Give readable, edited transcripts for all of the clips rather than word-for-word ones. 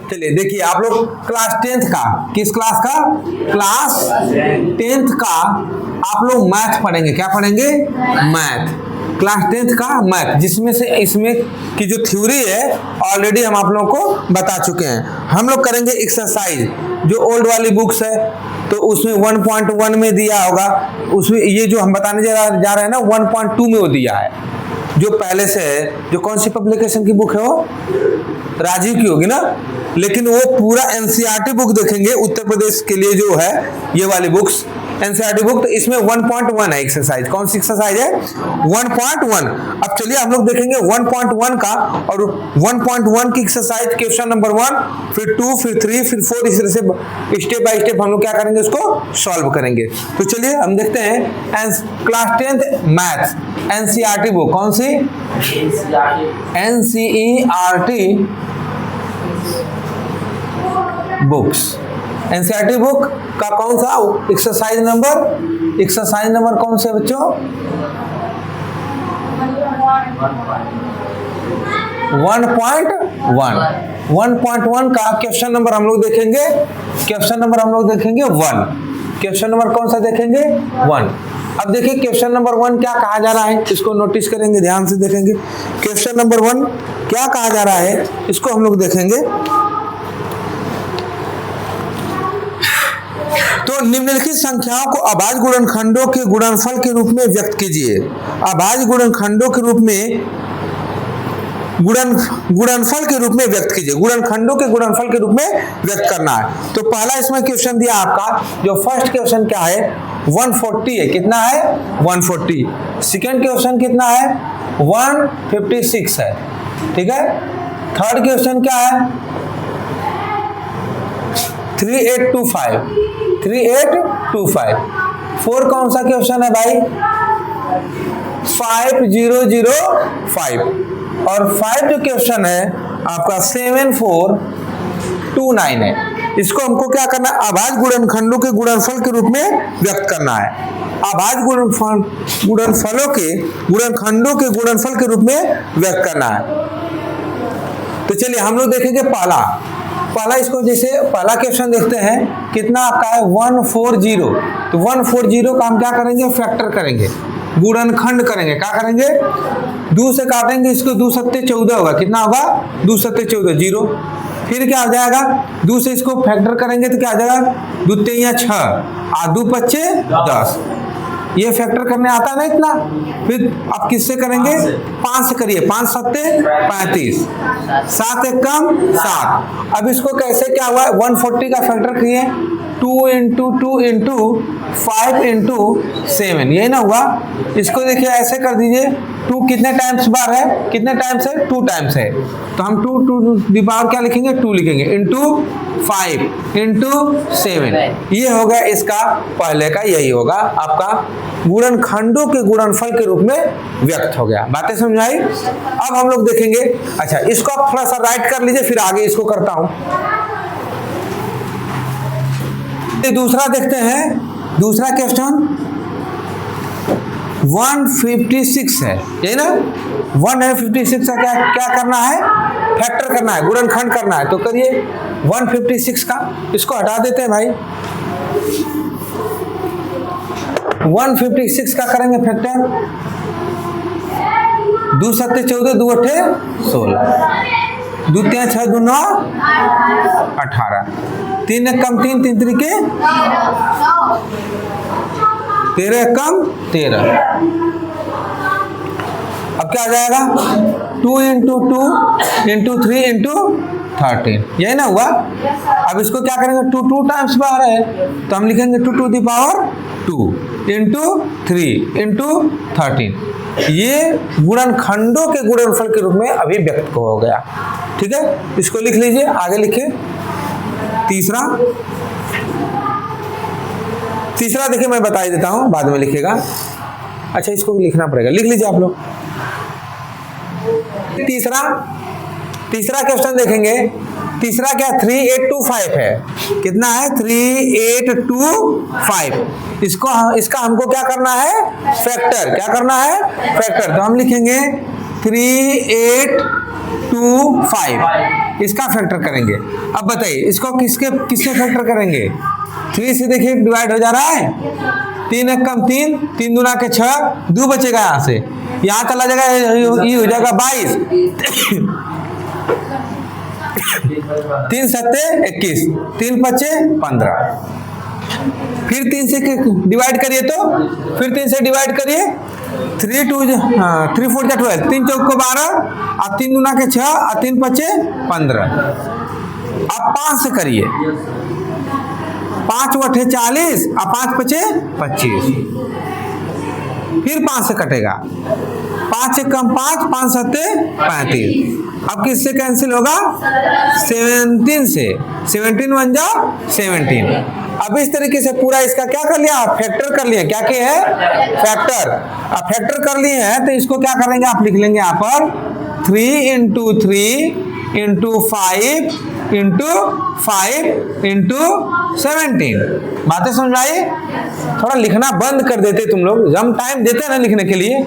चलिए देखिए आप लोग क्लास 10th का, किस क्लास का? क्लास 10th का आप लोग मैथ पढ़ेंगे। क्या पढ़ेंगे? मैथ। क्लास 10th का मैथ, जिसमें से इसमें की जो थ्योरी है ऑलरेडी हम आप लोगों को बता चुके हैं। हम लोग करेंगे एक्सरसाइज, जो ओल्ड वाली बुक्स है तो उसमें 1.1 में दिया होगा, उसमें ये जो हम बताने जा रहे हैं ना 1.2 में वो दिया है, जो पहले से है। जो कौन सी पब्लिकेशन की बुक है वो? राजीव की होगी ना। लेकिन वो पूरा एनसीईआरटी बुक देखेंगे उत्तर प्रदेश के लिए जो है ये वाली बुक्स एनसीईआरटी बुक, तो इसमें 1.1 है एक्सरसाइज। कौन सी एक्सरसाइज है? 1.1। अब चलिए हम लोग देखेंगे 1.1 का, और 1.1 की एक्सरसाइज क्वेश्चन नंबर 1, फिर 2, फिर 3, फिर 4, इस तरह से स्टेप बाय स्टेप हम लोग क्या करेंगे, उसको सॉल्व करेंगे। तो चलिए हम देखते हैं class 10th maths NCERT book. कौन सी? NCERT books. एनसीईआरटी बुक का कौन सा एक्सरसाइज नंबर कौन से बच्चों? 1.1 का क्वेश्चन नंबर हम लोग देखेंगे। क्वेश्चन नंबर हम लोग देखेंगे 1। क्वेश्चन नंबर कौन सा देखेंगे? 1। अब देखिए क्वेश्चन नंबर 1 क्या कहा जा रहा है, इसको नोटिस करेंगे, ध्यान से देखेंगे। क्वेश्चन नंबर 1 क्या कहा जा रहा है, इसको हम लोग देखेंगे। तो निम्नलिखित संख्याओं को अभाज्य गुणनखंडों के गुणनफल के रूप में व्यक्त कीजिए। अभाज्य गुणनखंडों के रूप में गुणनफल के रूप में व्यक्त कीजिए। गुणनखंडों के गुणनफल के रूप में व्यक्त करना है। तो पहला इसमें क्वेश्चन दिया आपका, जो फर्स्ट क्वेश्चन क्या है? 140 है। कितना है? 140। सेकंड क्वेश्चन कितना है? 156 है। ठीक है। थर्ड क्वेश्चन क्या है? 3825। फोर कौन सा क्वेश्चन है भाई? 5005। और 5 जो क्वेश्चन है आपका 7429 है। इसको हमको क्या करना है? अभाज्य गुणनखंडों के गुणनफल के रूप में व्यक्त करना है। अभाज्य गुणनफलों के गुणनखंडों के गुणनफल के रूप में व्यक्त करना है। तो चलिए हम लोग देखेंगे पहला इसको, जैसे पहला क्वेश्चन देखते हैं, कितना आपका है? 140। तो 140 का हम क्या करेंगे? फैक्टर करेंगे, गुणनखंड करेंगे। क्या करेंगे? 2 से काटेंगे इसको, 2 सत्ते 14 होगा। कितना होगा? 2 सत्ते 14, 0। फिर क्या हो जाएगा? 2 से इसको फैक्टर करेंगे तो क्या हो जाएगा? 2 तिया 6, 2 पच्चे 10। ये फैक्टर करने आता है ना इतना। फिर आप किससे करेंगे? 5 से करिए। 5 सत्ते 35, 7 एक कम 7। अब इसको कैसे क्या हुआ? 140 का फैक्टर किए, 2 × 2 × 5 × 7, यही ना हुआ। इसको देखिए ऐसे कर दीजिए, 2 कितने टाइम्स बार है? कितने टाइम्स है? 2 टाइम्स है। तो हम 2 दी पावर क्या लिखेंगे? 2 लिखेंगे, इंटू 5 × 7। ये होगा इसका पहले का, यही होगा आपका गुणनखंडों के गुणनफल के रूप में व्यक्त हो गया। बातें समझाई? अब हम लोग देखेंगे, अच्छा इसको आप थोड़ा सा राइट कर लीजिए, फिर आगे इसको करता हूं। दूसरा देखते हैं, दूसरा क्वेश्चन 156 है, यही ना। 156 का क्या करना है? फैक्टर करना है, गुणनखंड करना है। तो करिए 156 का, इसको हटा देते हैं भाई। 156 का करेंगे फैक्टर, 2 सत्ते 14, 2 अट्ठे 16, 2 तिया 6, 2 9 18, 3 एक कम 3, 3 त्रिके 13 एक कम 13। अब क्या आ जाएगा? 2 × 2 × 3 × 13, यही ना हुआ। अब इसको क्या करेंगे? 2 टाइम्स बाहर है तो हम लिखेंगे 2 दी पावर 2 × 3 × 13। ये गुणनखंडों के गुणनफल के रूप में अभी व्यक्त हो गया। ठीक है, इसको लिख लीजिए, आगे लिखिए। तीसरा देखिए मैं बता ही देता हूं, बाद में लिखिएगा। अच्छा इसको भी लिखना पड़ेगा, लिख लीजिए आप लोग। तीसरा क्वेश्चन देखेंगे। तीसरा क्या? 3825 है। कितना है? 3825। इसका हमको क्या करना है? फैक्टर। क्या करना है? फैक्टर। तो हम लिखेंगे 3825। इसका फैक्टर करेंगे। अब बताइए इसको किससे फैक्टर करेंगे? 3 से देखिए डिवाइड हो जा रहा है, 3 एक कम 3, 3 दूना के 6, 2 बचेगा यहाँ से, यहाँ चला जाएगा, ये हो जाएगा 22, 3 सत्ते 21, 3 पचे 15। फिर 3 से डिवाइड करिए तो फिर 3 से डिवाइड करिए, 3 4 12, 3 चौक को 12, और 3 दूना के 6, और 3 पचे 15। अब 5 से करिए, 5 वठे 40, और 5 पचे 25। फिर 5 से कटेगा, 5 एक कम 5, 5 सत्ते 35। अब किससे कैंसिल होगा? 17 से, 17 बन जाओ 17। अब इस तरीके से पूरा इसका क्या कर लिया? फैक्टर कर लिया। क्या क्या है? फैक्टर। अब फैक्टर कर लिए हैं तो इसको क्या करेंगे? आप लिख लेंगे यहाँ पर 3 × 3 × 5 × 17। बातें समझ आई? थोड़ा लिखना बंद कर देते तुम लोग, हम टाइम देते हैं ना लिखने के लिए।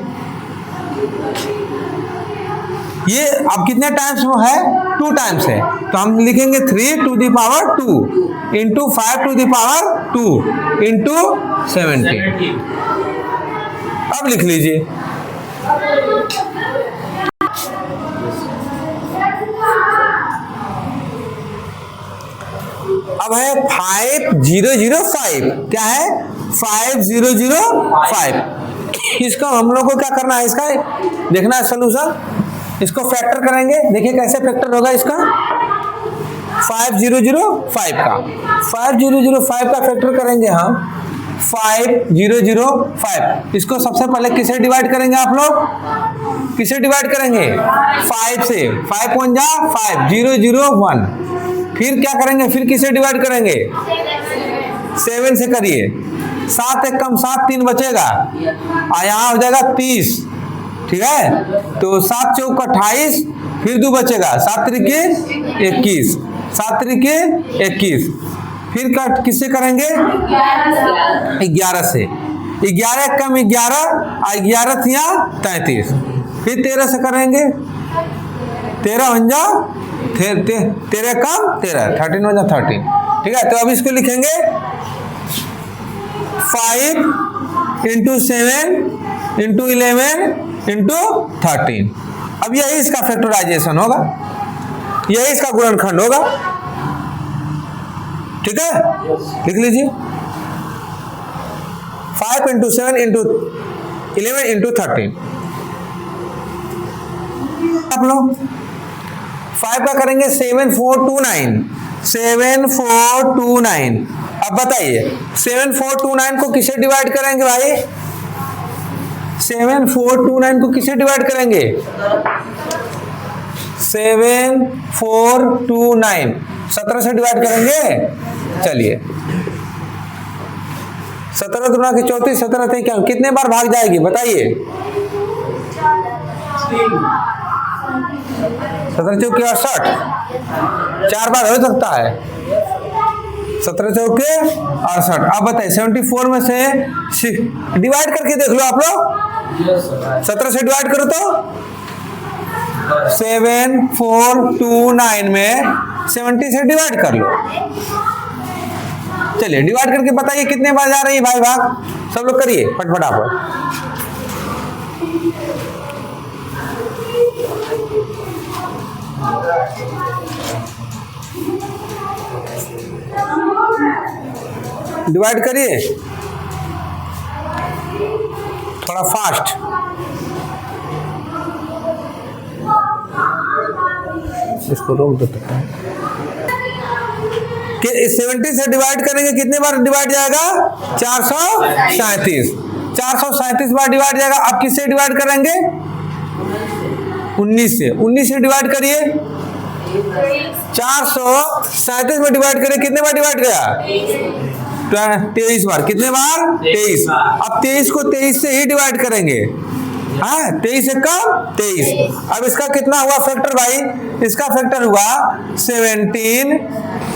ये अब कितने टाइम्स है? 2 टाइम्स है, तो हम लिखेंगे 3 to the power 2 × 5 to the power 2 × 17। अब लिख लीजिए, अब है 5005। क्या है? 5005। इसका हम लोग को क्या करना है? इसका देखना है सोल्यूशन। इसको फैक्टर करेंगे, देखिए कैसे फैक्टर होगा इसका। 5005 का 5005 का फैक्टर करेंगे हम 5005। इसको सबसे पहले किसे डिवाइड करेंगे आप लोग? किसे डिवाइड करेंगे? 5 से। 5 1 जा 5, 001। फिर क्या करेंगे? फिर किसे डिवाइड करेंगे? 7 से करिए, 7 एक कम 7, 3 बचेगा, और यहाँ हो जाएगा 30। ठीक है, तो 7 चौक 28, फिर 2 बचेगा, 7 त्रिके 21, 7 त्रिके 21। फिर कट किससे करेंगे? 11 से। 11 कम 11, और 11 यहाँ 33। फिर 13 से करेंगे, 13 बन जाओ, 13 कम 13, 13 बन जाओ 13। ठीक है, तो अब इसको लिखेंगे 5 × 7 × 11 × 13। अब यही इसका फैक्टराइजेशन होगा, यही इसका गुणनखंड होगा। ठीक है, लिख लीजिए 5 × 7 × 11 × 13। आप लोग 5 का करेंगे 7429, 7429। अब बताइए 7429 को किसे डिवाइड करेंगे भाई? 7429 को किसे डिवाइड करेंगे? 7429 17 से डिवाइड करेंगे। चलिए 17 दूना की 34, 17 थे क्या, कितने बार भाग जाएगी बताइए? 17 चौके 68, 4 बार हो सकता है। 17 चौके 68। अब बताइए 74 में से डिवाइड करके देख लो आप लोग। 17 से डिवाइड करो तो 7429 में 70 से डिवाइड कर लो। चलिए डिवाइड करके बताइए कितने बार जा रही है भाई भाग? सब लोग करिए फटाफट। डिवाइड करिए थोड़ा फास्ट। इसको रोक देते हैं। 70 से डिवाइड करेंगे, कितने बार डिवाइड जाएगा? 437। 437 बार डिवाइड जाएगा। अब किससे डिवाइड करेंगे? 19 से। 19 से डिवाइड करिए। 437 में डिवाइड करिए, कितने बार डिवाइड गया? 23 बार। कितने बार? 23। अब 23 को 23 से ही डिवाइड करेंगे। हाँ 23 से कम 23। अब इसका कितना हुआ फैक्टर भाई? इसका फैक्टर हुआ 17,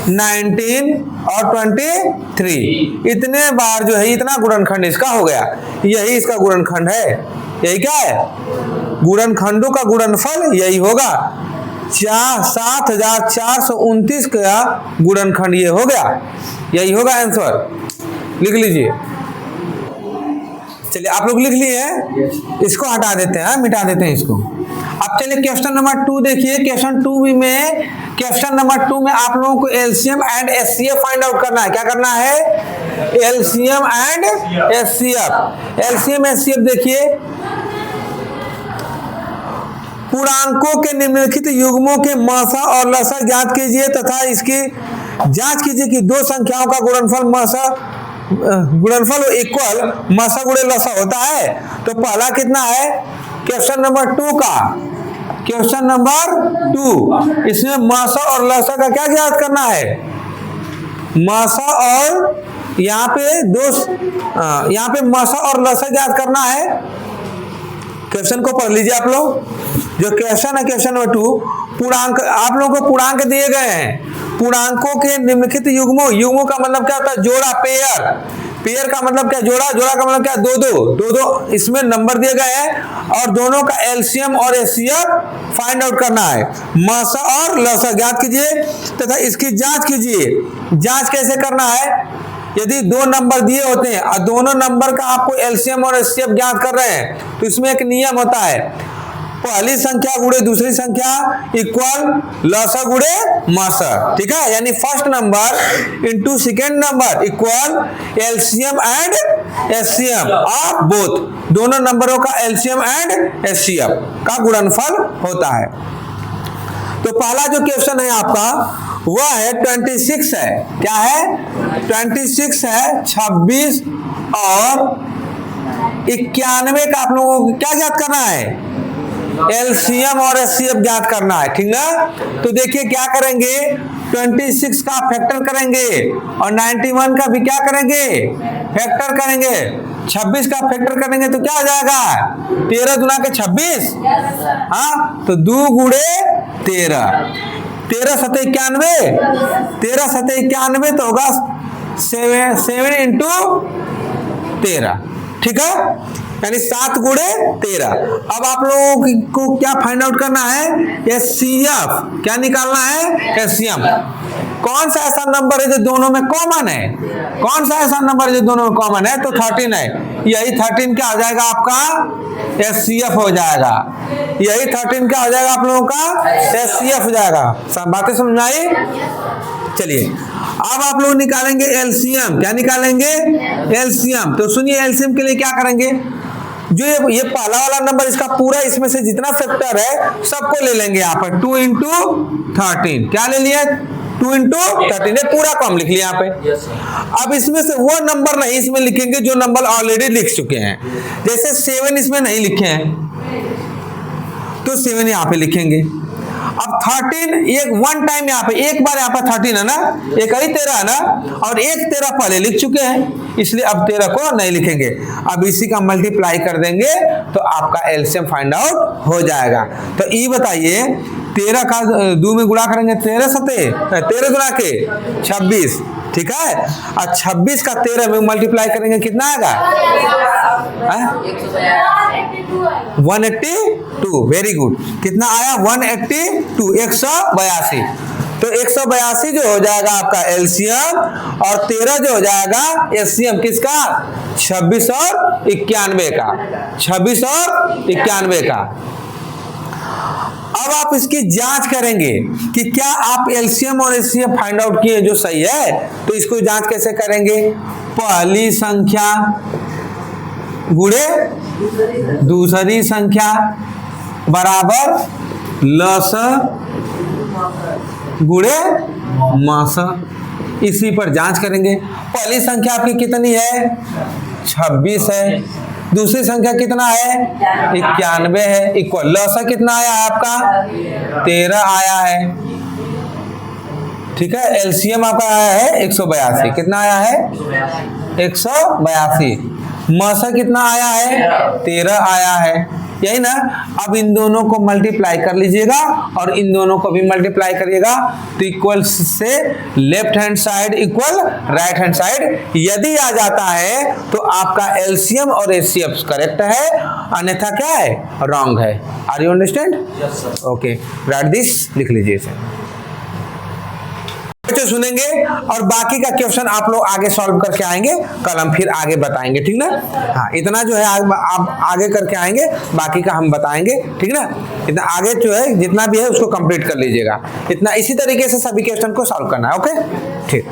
19 और 23। इतने बार जो है इतना गुणनखंड इसका हो गया। यही इसका गुणनखंड है। यही क्या है? गुणनखंडों का गुणनफल यही होगा। 7429 का गुणनखंड ये हो गया, यही होगा आंसर। लिख लीजिए। चलिए आप लोग लिख लिए हैं, इसको हटा देते हैं, मिटा देते हैं इसको। अब चलिए क्वेश्चन नंबर 2 देखिए। क्वेश्चन नंबर 2 में आप लोगों को LCM and HCF find out करना है। क्या करना है? LCM and HCF. LCM HCF देखिए, पूर्णांकों के निम्नलिखित युग्मों के मासा और लसा ज्ञात कीजिए तथा इसकी जांच कीजिए कि दो संख्याओं का गुणनफल इक्वल मासा गुणे लसा होता है। तो पहला कितना है? क्वेश्चन नंबर 2 का, क्वेश्चन नंबर 2, इसमें मासा और लसा का क्या ज्ञात करना है? मासा और यहाँ पे मासा और लसा ज्ञात करना है। क्वेश्चन को पढ़ लीजिए आप लोग। जो क्वेश्चन है क्वेश्चन नंबर 2, पूर्णांक, आप लोगों को पूर्णांक दिए गए हैं। पूर्णांकों के निम्नलिखित युग्मों का मतलब क्या होता है? जोड़ा, पेयर का मतलब क्या? जोड़ा का मतलब क्या? दो इसमें नंबर दिए गए हैं और दोनों का एलसीएम और एचसीएफ फाइंड आउट करना है। मासा और लसा ज्ञात कीजिए तथा इसकी जांच कीजिए। जांच कैसे करना है? यदि दो नंबर दिए होते हैं और दोनों नंबर का आपको एलसीएम और एचसीएफ ज्ञात कर रहे हैं तो इसमें एक नियम होता है, पहली संख्या गुणे दूसरी संख्या इक्वल लसा गुणे मासा। ठीक है, यानी first number into second number equal LCM and HCF of both. दोनों नंबरों का एलसीएम एंड एचसीएफ का गुणनफल होता है। तो पहला जो क्वेश्चन है आपका वह है 26 है। क्या है? 26 है। 26 और 91 का आप लोगों को क्या ज्ञात करना है? एलसीएम और एचसीएफ ज्ञात करना है। ठीक ना? तो देखिए क्या करेंगे, 26 का फैक्टर करेंगे और 91 का भी क्या करेंगे? फैक्टर करेंगे। 26 का फैक्टर करेंगे तो क्या हो जाएगा? 13 गुना के 26, हाँ, तो 2 गुणे 13, 13 सते 91, 13 सते 91 तो होगा 7 इंटू 13। ठीक है, यानी 7 गुणे 13। अब आप लोगों को क्या फाइंड आउट करना है? एचसीएफ। क्या निकालना है? एचसीएफ। कौन सा ऐसा नंबर है जो दोनों में कॉमन है? कौन सा ऐसा नंबर है जो दोनों में कॉमन है? तो 13 है। यही 13 क्या हो जाएगा आपका? एचसीएफ हो जाएगा। यही 13 क्या हो जाएगा आप लोगों का? एचसीएफ हो जाएगा। सब बातें समझ आई? चलिए अब आप लोग निकालेंगे एलसीएम। क्या निकालेंगे? एलसीएम। तो सुनिए, एलसीएम के लिए क्या करेंगे? जो ये पहला वाला नंबर, इसका पूरा, इसमें से जितना फैक्टर है सबको ले लेंगे यहाँ पर। 2 इंटू 13, क्या ले लिया? 2 इंटू 13, पूरा कॉम लिख लिया यहाँ पे। अब इसमें से वो नंबर नहीं इसमें लिखेंगे जो नंबर ऑलरेडी लिख चुके हैं। जैसे 7 इसमें नहीं लिखे हैं तो 7 यहाँ पे लिखेंगे। अब 13 एक वन टाइम यहाँ पे, एक बार यहाँ पे 13 है ना, एक ही 13 है ना, और एक 13 पहले लिख चुके हैं, इसलिए अब 13 को नहीं लिखेंगे। अब इसी का मल्टीप्लाई कर देंगे तो आपका एलसीएम फाइंड आउट हो जाएगा। तो ये बताइए, 13 का 2 में गुणा करेंगे 13 सते 13 गुणा के 26। ठीक है, और 26 का 13 में मल्टीप्लाई करेंगे कितना आएगा? 182। Very good. कितना आया? 182, 182। तो 182 जो हो जाएगा आपका एलसीएम और 13 जो हो जाएगा एचसीएम। किसका? 26 और 91 का। 26 और 91 का। अब आप इसकी जांच करेंगे कि क्या आप एलसीएम और एचसीएफ फाइंड आउट किए जो सही है। तो इसको जांच कैसे करेंगे? पहली संख्या गुणे दूसरी संख्या बराबर लसा गुणे मासा। इसी पर जांच करेंगे। पहली संख्या आपकी कितनी है? 26 है। दूसरी संख्या कितना है? 91 है। इक्वल लसा कितना आया है आपका? 13 आया है। ठीक है, एलसीएम आपका आया है 182। कितना आया है? 182। मासा कितना आया है? 13 आया है। यही ना। अब इन दोनों को मल्टीप्लाई कर लीजिएगा और इन दोनों को भी मल्टीप्लाई करिएगा तो इक्वल से left hand side equal right hand side यदि आ जाता है तो आपका एलसीएम और एचसीएफ करेक्ट है, अन्यथा क्या है, रॉन्ग है। Are you understand? Yes sir. Okay, write this, लिख लीजिए इसे। तो सुनेंगे और बाकी का क्वेश्चन आप लोग आगे सॉल्व करके आएंगे, कल हम फिर आगे बताएंगे, ठीक ना। हाँ, इतना जो है आप आगे करके आएंगे, बाकी का हम बताएंगे, ठीक ना। इतना आगे जो है जितना भी है उसको कंप्लीट कर लीजिएगा, इतना इसी तरीके से सभी क्वेश्चन को सॉल्व करना है। ओके, ठीक।